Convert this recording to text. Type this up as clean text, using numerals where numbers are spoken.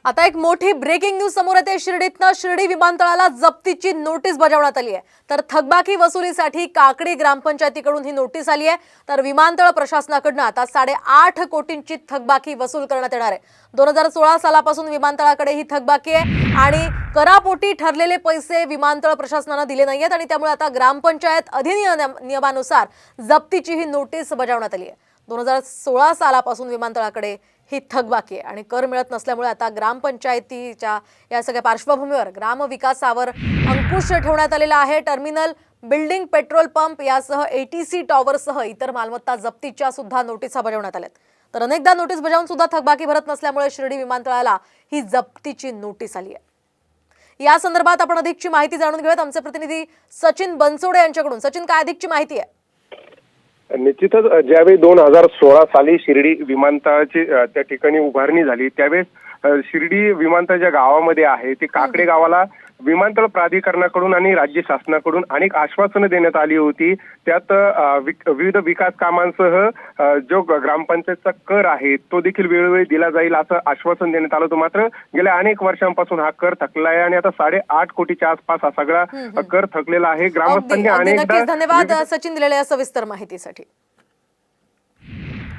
आता एक मोठी ब्रेकिंग न्यूज समोर येते। शिर्डीतनं शिर्डी विमानतळाला जप्तीची नोटीस बजावण्यात आली आहे। तर थकबाकी वसुलीसाठी काकडी ग्रामपंचायतीकडून ही नोटीस आली आहे। तर विमानतळ प्रशासनाकडून आता 8.5 कोटींची थकबाकी वसूल करण्यात येणार आहे। 2016 सालापासून विमानतळाकडे ही थकबाकी आहे आणि करापोटी ठरलेले पैसे विमानतळ प्रशासनाने दिले नाहीयेत आणि त्यामुळे आता ग्रामपंचायत अधिनियमानुसार जप्तीची ही नोटीस बजावण्यात आली आहे। 2016 सालापासून विमानतळाकडे ही थकबाकी आहे आणि कर मिळत नसल्यामुळे आता ग्रामपंचायतीच्या या सगळ्या पार्श्वभूमीवर ग्रामविकासावर अंकुश ठेवण्यात आलेला आहे। टर्मिनल, बिल्डिंग, पेट्रोल पंप यासह एटीसी टॉवरसह इतर मालमत्ता जप्तीच्या सुद्धा नोटिसा बजावण्यात आल्यात। तर अनेकदा नोटीस बजावून सुद्धा थकबाकी भरत नसल्यामुळे शिर्डी विमानतळाला ही जप्तीची नोटीस आली आहे। या संदर्भात आपण अधिकची माहिती जाणून घेऊयात आमचे प्रतिनिधी सचिन बनसोडे यांच्याकडून। सचिन, काय अधिकची माहिती आहे? निश्चितच ज्यावेळी 2016 साली शिर्डी विमानतळाची त्या ठिकाणी उभारणी झाली त्यावेळेस शिर्डी विमानतळ ज्या गावामध्ये आहे ते काकडे गावाला विमानतळ प्राधिकरणाकडून आणि राज्य शासनाकडून अनेक आश्वासनं देण्यात आली होती। त्यात विविध विकास कामांसह जो ग्रामपंचायतचा कर आहे तो देखील वेळोवेळी दिला जाईल असं आश्वासन देण्यात आलं होतं। मात्र गेल्या अनेक वर्षांपासून हा कर थकला आहे आणि आता 8.5 कोटीच्या आसपास हा सगळा कर थकलेला आहे। ग्रामस्थांनी अनेकदा धन्यवाद सचिन दिलेल्या सविस्तर माहितीसाठी।